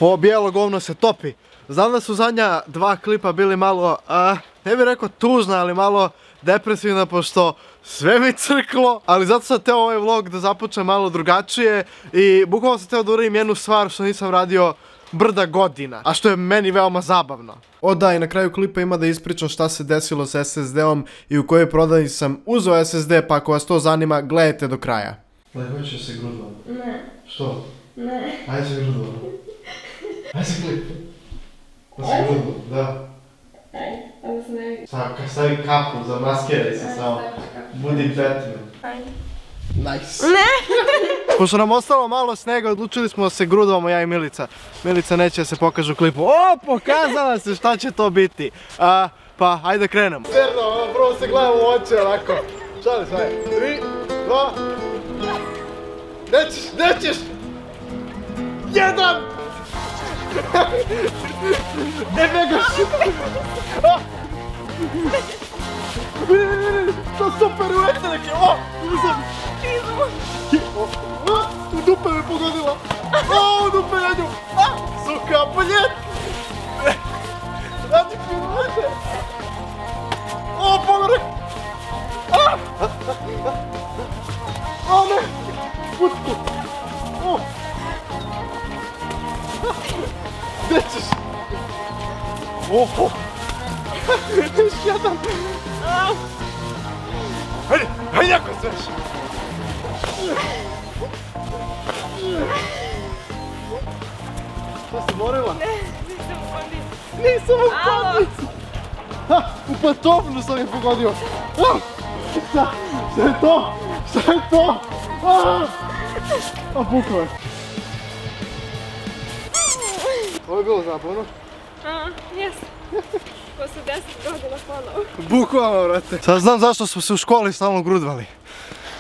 Ovo bijelo govno se topi. Znam da su zadnja dva klipa bili malo, ne bih rekao tužna, ali malo depresivna, pošto sve mi crklo, ali zato sam teo ovaj vlog da započnem malo drugačije i bukvalno sam teo da uradim jednu stvar što nisam radio brda godina, a što je meni veoma zabavno. O da, i na kraju klipa ima da ispričam šta se desilo s SSD-om i u kojoj prodaji sam uzeo SSD, pa ako vas to zanima, gledajte do kraja. Hoćeš se grudva? Ne. Što? Ne. Ajde se grudva. Ajde se klip. Da se grudva, da. Ajde, ali se ne vidi. Stavi kapu, zamaskiraj se samo. Budi Batman. Ajde. Nice. Ne! Pošto nam ostalo malo snega, odlučili smo da se grudvamo ja i Milica. Milica neće da se pokaže u klipu. O, pokazala se šta će to biti. Pa, ajde krenemo. Serno, prvo se gledamo u oči, onako. Šali se, ajde. 3, 2... Nećeš! 1! Ne begaš! To super uvete neke, uzem! U dupe me pogodila! U dupe na nju! Suka, poljet! Radi pilote! Pogorak! Ne! Putku! Gde ćeš? Još jedan! Hajde ako sveš! Što si morila? Ne, nisam u kondici. Nisam u kondici! U pantoflu sam je pogodio! Šta je to? Šta je to? Puklo je. Ovo je bilo zabavno. Jeste. Posle 10 godina ponovo. Bukvalno, vrate. Sad znam zašto smo se u školi stalno grudvali.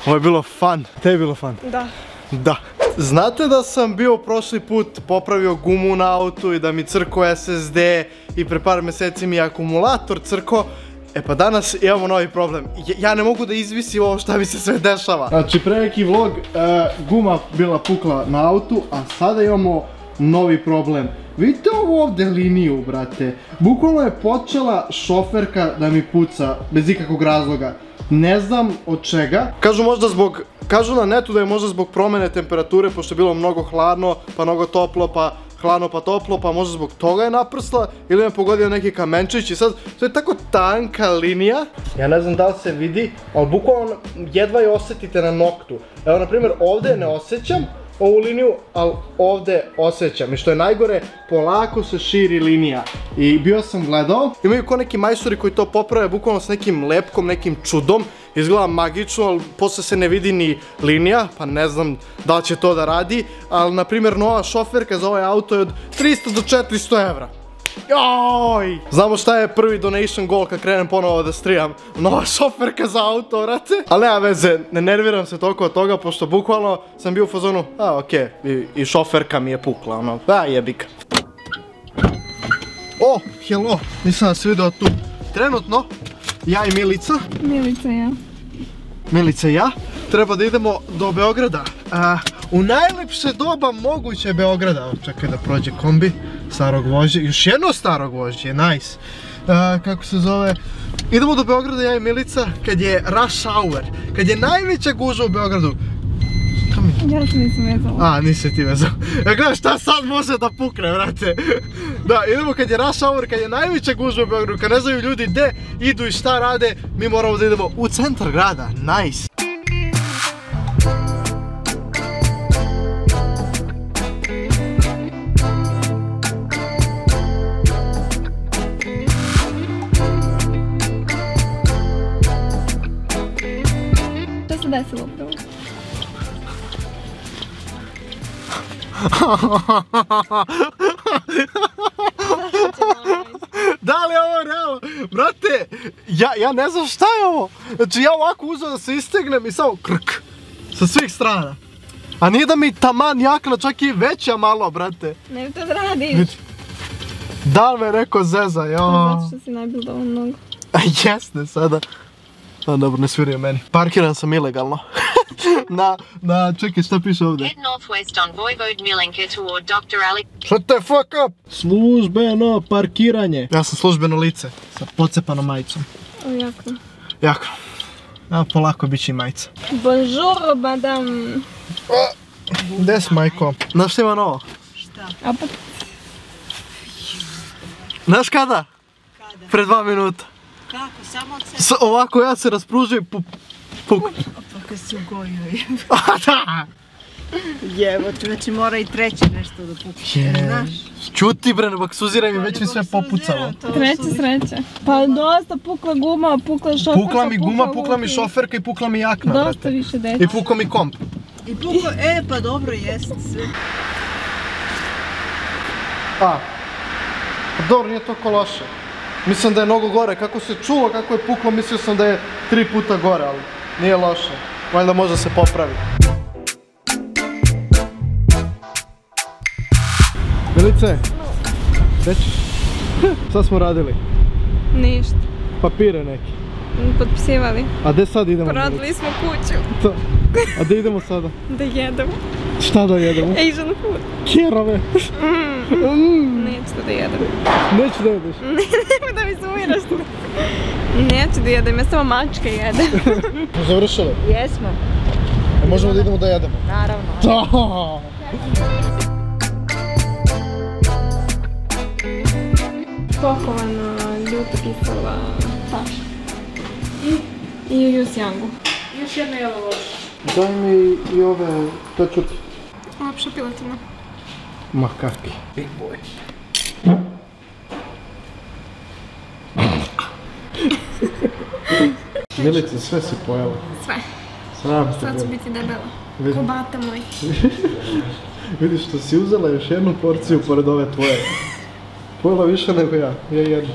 Ovo je bilo fun. Te je bilo fun? Da. Da. Znate da sam bio prošli put popravio gumu na autu i da mi crko SSD i pre par meseci mi je akumulator crko. E pa danas imamo novi problem. Ja ne mogu da izvisim ovo šta mi se sve dešava. Znači pre neki vlog guma bila pukla na autu, a sada imamo novi problem. Vidite ovu ovde liniju, brate. Bukvalno je počela šoferka da mi puca bez ikakvog razloga. Ne znam od čega. Kažu na netu da je možda zbog promene temperature, pošto je bilo mnogo hladno, pa mnogo toplo, pa hladno pa toplo, pa možda zbog toga je naprsla ili me pogodio neki kamenčić i sad to je tako tanka linija. Ja ne znam da li se vidi, ali bukvalno jedva je osjetite na noktu. Evo na primjer ovdje ne osjećam ovu liniju, ali ovdje osjećam i što je najgore, polako se širi linija i bio sam gledao, imaju ko neki majstori koji to poprave bukvalno s nekim lepkom, nekim čudom, izgleda magično, ali posle se ne vidi ni linija, pa ne znam da li će to da radi, ali na primjer nova šoferka za ovaj auto je od 300 do 400 evra. Joj! Znamo šta je prvi donation goal kad krenem ponovo da streamam. Nova šoferka za auto, vrate. Ali nema veze, ne nerviram se toliko od toga, pošto bukvalno sam bio u fazonu, okej, i šoferka mi je pukla, ono, jebika. O, hello, nisam vas vidio tu. Trenutno, ja i Milica. Milica i ja. Treba da idemo do Beograda. U najlepše doba moguće Beograda. Čekaj da prođe kombi starog vožđe. Još jedno starog vožđe, nice. Kako se zove? Idemo do Beograda ja i Milica kad je rush hour. Kad je najveća gužva u Beogradu. Ja se nisam vezala. Nisi ti vezao. Gledaj šta sad može da pukne, vrate. Da, idemo kad je rush hour, kad je najveća gužva u Beogradu, kad ne znaju ljudi gde idu i šta rade, mi moramo da idemo u centar grada. Nice. Šta se desilo upravo? Da li je ovo realno? Brate, ja ne znam šta je ovo. Znači ja ovako uzeo da se istegnem i samo krk. Sa svih strana. A nije da mi taman jakna, čak i veća malo, brate. Ne bi to da radiš. Da li me rekao zeza, jo. Zato što si najbil dovoljno mnogo. Jesne sada. Dobro, ne svirio meni. Parkiran sam ilegalno. čekaj, šta piše ovdje? Head northwest on Vojvode Milenke toward Dr. Alex. Shut the fuck up! Službeno parkiranje. Ja sam službeno lice sa pocepanom majicom. O, jako. Jako. Evo, polako bit će i majica. Bonjour, madame. Gde si, majko? Znaš šta ima novo? Šta? A pa... Znaš kada? Kada? Pre 2 minuta. Kako? Samo od sebe? Ovako ja se raspružio i puk. Pa kad si ugojio je. Da! Jebote, znači mora i treće nešto da pukne, znaš? Ćuti bre, ne baksuziraj mi, već mi sve popucalo. Treća sreća. Pa dosta, pukla guma, pukla šoferka, Pukla mi guma, pukla mi šoferka i pukla mi jakna, brate. Dosta više deca. I pukla mi komp. I pukla, pa dobro, jeste sve. Pa dobro, nije toliko loše. Mislim da je mnogo gore, kako se čulo kako je puklo, mislio sam da je 3 puta gore, ali nije loše. Valjda može se popravi. Milice, gdje ćeš? Šta smo radili? Ništa. Papire neki. Potpisivali. A gdje sad idemo? Prodali smo kuću. A gdje idemo sada? Da jedemo. Šta da jedemo? Asian food. Kerove. Neću da jedem. Neću da jedeš? Nemoj da mi sumiraš. Neću da jedem, ja samo mačke jedem. Smo završili? Jesmo. Možemo da idemo da jedemo? Naravno. Da! Pokovana ljuta kisela Saša. I Jusjangu. Još jedna jelo loša. Daj mi i ove tečuti. Lepša piletina. Ma kakvi. Big boy. Milice, sve si pojela. Sve. Sram te Sad ću bilo. biti debela. Vidi. Ko bata moj. Vidiš što si uzela još jednu porciju pored ove tvoje. Pojela više nego ja. Ja jednu.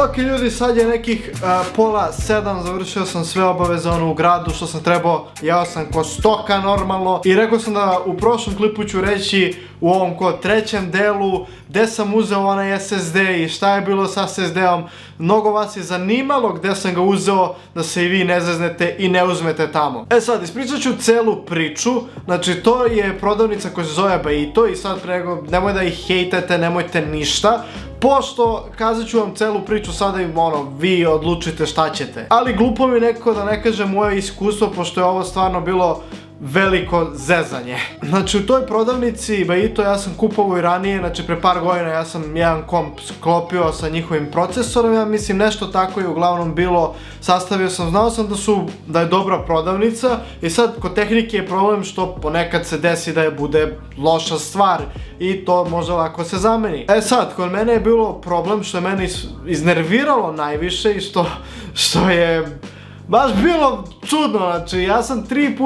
Ok ljudi, sad je nekih pola 7, završio sam sve obaveze u gradu što sam trebao, jeo sam ko stoka normalno i rekao sam da u prošlom klipu ću reći u ovom trećem delu gdje sam uzeo onaj SSD i šta je bilo sa SSD-om. Mnogo vas je zanimalo gdje sam ga uzeo, da se i vi ne zeznete i ne uzmete tamo. E sad, ispričat ću celu priču, znači to je prodavnica koja se zove Bajito i sad nemoj da ih hejtate, nemojte ništa. Pošto kazat ću vam celu priču sada i vi odlučite šta ćete. Ali glupo mi nekako da ne kažem moje iskustvo pošto je ovo stvarno bilo veliko zezanje. Znači u toj prodavnici Bajito ja sam kupovao i ranije, znači pre par godina ja sam jedan komp sklopio sa njihovim procesorom, ja mislim nešto tako je uglavnom bilo, sastavio sam, znao sam da je dobra prodavnica i sad kod tehnike je problem što ponekad se desi da je bude loša stvar i to može lako se zameni. E sad, kod mene je bilo problem što je mene iznerviralo najviše i što je baš bilo čudno, znači ja sam 3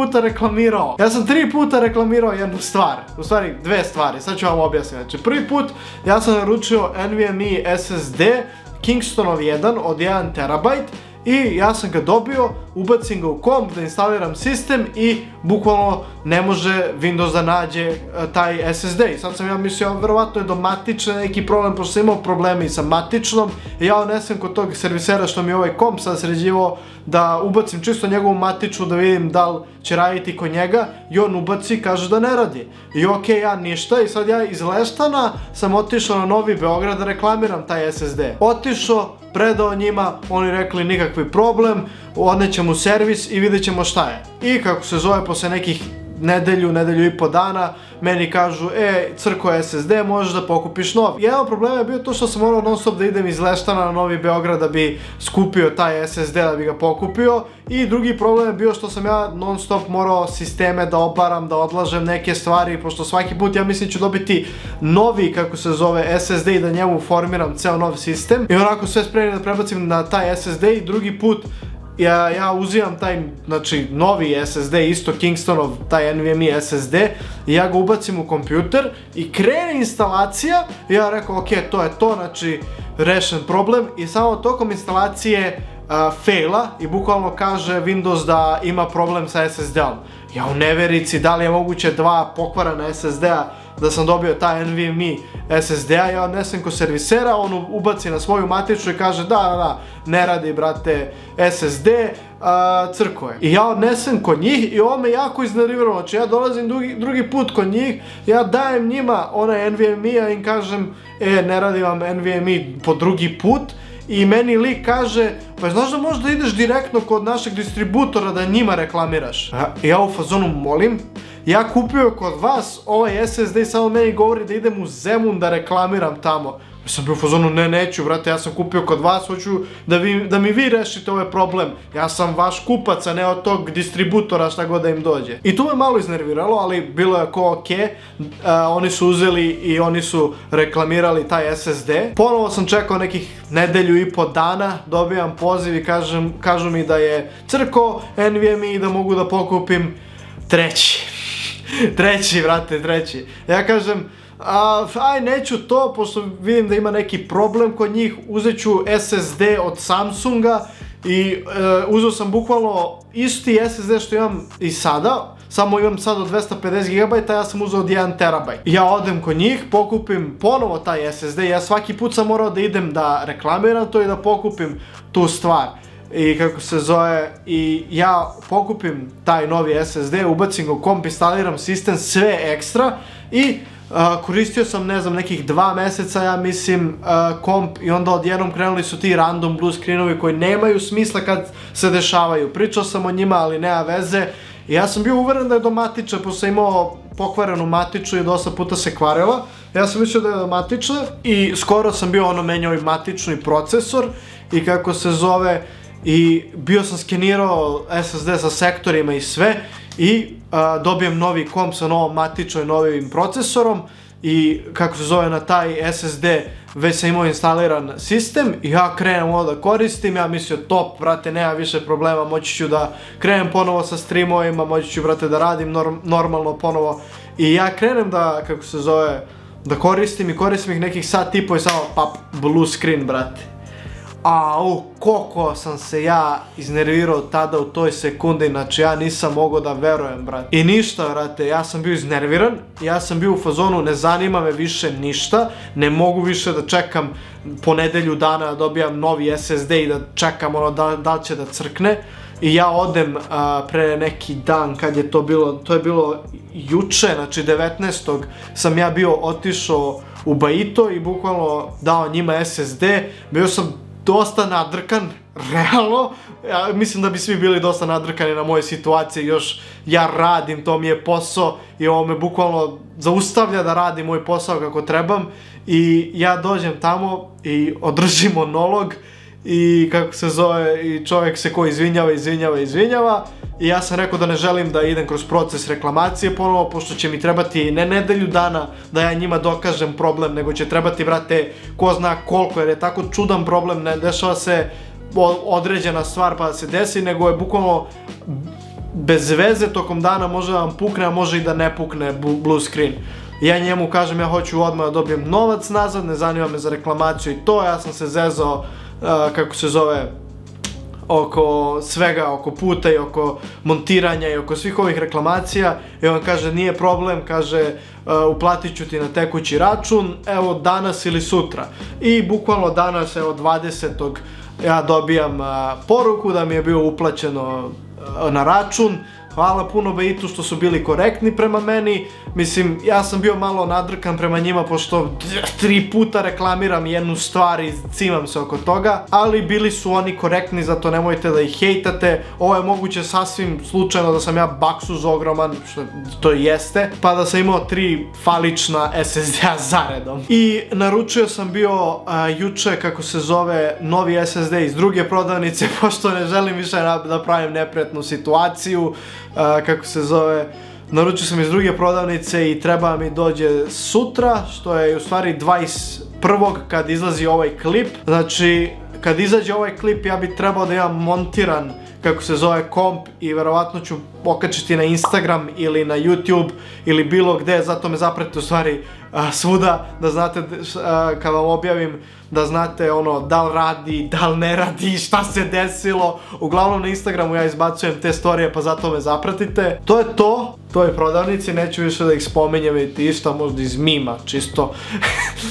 puta reklamirao jednu stvar, u stvari 2 stvari, sad ću vam objasniti. Znači prvi put ja sam naručio NVMe SSD Kingstonov 1 od 1 TB i ja sam ga dobio, ubacim ga u komp da instaliram sistem i bukvalno ne može Windows da nađe taj SSD i sad sam ja mislio verovatno je do matične neki problem pošto sam imao problemi sa matičnom i ja odnesem kod tog servisera što mi je ovaj komp sad sređivao da ubacim čisto njegovu matičnu da vidim da li će raditi kod njega i on ubaci, kaže da ne radi i ok, ja ništa i sad ja iz Leštana sam otišao na Novi Beograd da reklamiram taj SSD. Otišao, predao njima, oni rekli nikakvi problem, odnećemo u servis i vidjet ćemo šta je. I kako se zove, posle nekih nedelju i po dana, meni kažu, crko je SSD, možeš da pokupiš nov. Jedan problem je bio to što sam morao non stop da idem iz Leštana na Novi Beograd da bi skupio taj SSD, da bi ga pokupio. I drugi problem je bio što sam ja non stop morao sisteme da obaram, da odlažem neke stvari, pošto svaki put ja mislim ću dobiti novi, kako se zove, SSD i da njemu formiram ceo nov sistem. I onako sve spremno da prebacim na taj SSD i drugi put ja uzimam taj, znači, novi SSD, isto Kingstonov, taj NVMe SSD i ja ga ubacim u kompjuter i krene instalacija i ja rekao, ok, to je to, znači, rešen problem i samo tokom instalacije faila i bukvalno kaže Windows da ima problem sa SSD-om. Ja u neverici, da li je moguće 2 pokvarana SSD-a da sam dobio taj NVMe SSD-a, ja odnesem kod servisera, on ubaci na svoju matičnu i kaže da, ne radi brate SSD, crko je. I ja odnesem kod njih i ovo me jako iznerviralo, znači ja dolazim drugi put kod njih, ja dajem njima onaj NVMe, a im kažem, ne radi vam NVMe po drugi put, i meni lik kaže, pa znaš da možda ideš direktno kod našeg distributora da njima reklamiraš. Ja u fazonu molim, ja kupio kod vas ovaj SSD i samo meni govori da idem u Zemun da reklamiram tamo. Ja sam bio u fazonu, neću brate, ja sam kupio kod vas, hoću da mi vi rešite ovaj problem. Ja sam vaš kupac, a ne od tog distributora šta god da im dođe. I to me malo iznerviralo, ali bilo je ko ok. Oni su uzeli i oni su reklamirali taj SSD. Ponovo sam čekao nekih nedelju i po dana, dobijam poziv i kažu mi da je crko NVMe i da mogu da pokupim treći. Treći. Ja kažem, aj neću to, pošto vidim da ima neki problem kod njih, uzet ću SSD od Samsunga i uzeo sam bukvalno isti SSD što imam i sada, samo imam sad od 250 GB, ja sam uzeo od 1 TB. Ja odem kod njih, pokupim ponovo taj SSD, ja svaki put sam morao da idem da reklamiram to i da pokupim tu stvar. I kako se zove, i ja pokupim taj novi SSD, ubacim ga u komp, instaliram sistem, sve ekstra i koristio sam, ne znam, nekih 2 meseca, ja mislim, komp i onda odjednom krenuli su ti random blue screenovi koji nemaju smisla kad se dešavaju. Pričao sam o njima, ali nema veze. I ja sam bio uveren da je do matiča, pošto sam imao pokvarenu matiču i dosta puta se kvarila. Ja sam mislio da je do matiča i skoro sam bio menjao i matičnu i procesor i kako se zove, i bio sam skenirao SSD sa sektorima i sve i dobijem novi komp sa novom matičom i novim procesorom i kako se zove, na taj SSD već sam imao instaliran sistem i ja krenem ovo da koristim, ja mislio top, brate, nema više problema, moći ću da krenem ponovo sa streamovima, moći ću, brate, da radim normalno ponovo i ja krenem da, kako se zove, da koristim i koristim ih nekih sat i po i samo pap, blue screen, brate. Koliko sam se ja iznervirao tada u toj sekundi, znači ja nisam mogao da verujem, brate. I ništa, brate, ja sam bio iznerviran, ja sam bio u fazonu, ne zanima me više ništa, ne mogu više da čekam po nedelju dana da dobijam novi SSD i da čekam da li će da crkne. I ja odem pre neki dan, kad je to bilo, to je bilo juče, znači 19. sam ja bio otišao u Bajito i bukvalno dao njima SSD, bio sam dosta nadrkan, realno, ja mislim da bi svi bili dosta nadrkani na moje situacije, još ja radim, to mi je posao i ovo me bukvalno zaustavlja da radim moj posao kako trebam i ja dođem tamo i održim monolog i kako se zove, i čovjek se ko izvinjava i ja sam rekao da ne želim da idem kroz proces reklamacije ponovo, pošto će mi trebati ne nedelju dana da ja njima dokažem problem, nego će trebati, brate, ko zna koliko, jer je tako čudan problem, ne dešava se određena stvar pa da se desi, nego je bukvalno bez veze tokom dana može da vam pukne, a može i da ne pukne blue screen. Ja njemu kažem, ja hoću odmah da dobijem novac nazad, ne zanima me za reklamaciju i to, ja sam se zezao, kako se zove, oko svega, oko puta i oko montiranja i oko svih ovih reklamacija i on kaže nije problem, kaže uplatit ću ti na tekući račun, evo danas ili sutra. I bukvalno danas, evo 20. ja dobijam poruku da mi je bio uplaćeno na račun. Hvala puno Bajitu što su bili korektni prema meni, mislim, ja sam bio malo nadrkan prema njima pošto 3 puta reklamiram jednu stvar i cimam se oko toga, ali bili su oni korektni, zato nemojte da ih hejtate, ovo je moguće sasvim slučajno da sam ja baksuz ogroman, što to jeste, pa da sam imao 3 falična SSD-a zaredom. I naručio sam bio juče, kako se zove, novi SSD iz druge prodavnice, pošto ne želim više da pravim neprijatnu situaciju, kako se zove, naručio sam iz druge prodavnice i treba mi dođe sutra, što je u stvari 21. kad izlazi ovaj klip. Znači, kad izađe ovaj klip ja bi trebao da imam montiran, kako se zove, komp i verovatno ću okačiti na Instagram ili na YouTube ili bilo gde, zato me zapratite u stvari svuda, da znate kad vam objavim, da znate ono da li radi, da li ne radi, šta se desilo. Uglavnom na Instagramu ja izbacujem te storije, pa zato me zapratite. To je to, to je prodavnici, neću više da ih spominjem i išta možda iz mima, čisto.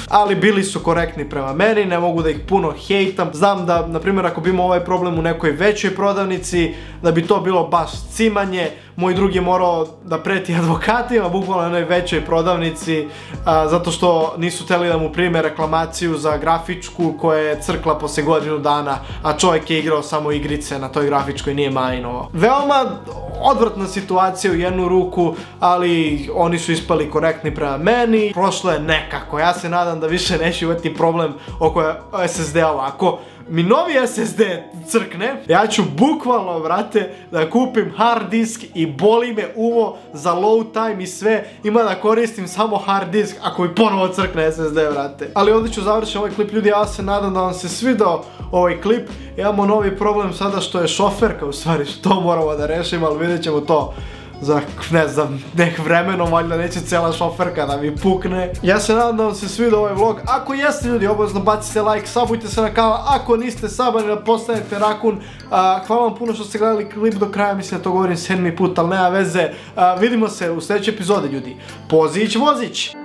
Ali bili su korektni prema meni, ne mogu da ih puno hejtam. Znam da, na primjer, ako bi imao ovaj problem u nekoj većoj prodavnici, da bi to bilo baš cimanje. Moj drugi je morao da preti advokatima, bukvalno na jednoj većoj prodavnici, zato što nisu hteli da mu prime reklamaciju za grafičku koja je crkla posle godinu dana, a čovjek je igrao samo igrice na toj grafičkoj, nije majnovao. Veoma odvratna situacija u jednu ruku, ali oni su ispali korektni prema meni. Prošlo je nekako, ja se nadam da više neću imati problem oko SSD-ova. Ako mi novi SSD crkne, ja ću bukvalno, brate, da kupim hard disk i boli me uvo za low time i sve, ima da koristim samo hard disk ako mi ponovo crkne SSD, brate. Ali ovdje ću završiti ovaj klip, ljudi, ja se nadam da vam se svidao ovaj klip. Imamo novi problem sada što je šoferka, u stvari što moramo da rešimo, ali vidjet ćemo to za, ne znam, nek vremenom, valjda neće cijela šoferka da mi pukne. Ja se nadam da vam se svidio ovaj vlog. Ako jeste, ljudi, obavezno bacite like, subujte se na kanal. Ako niste subani, da postanete rakun. Hvala vam puno što ste gledali klip do kraja, mislim da to govorim 7. put, ali nema veze. Vidimo se u sljedećoj epizodi, ljudi. Pozić, vozić!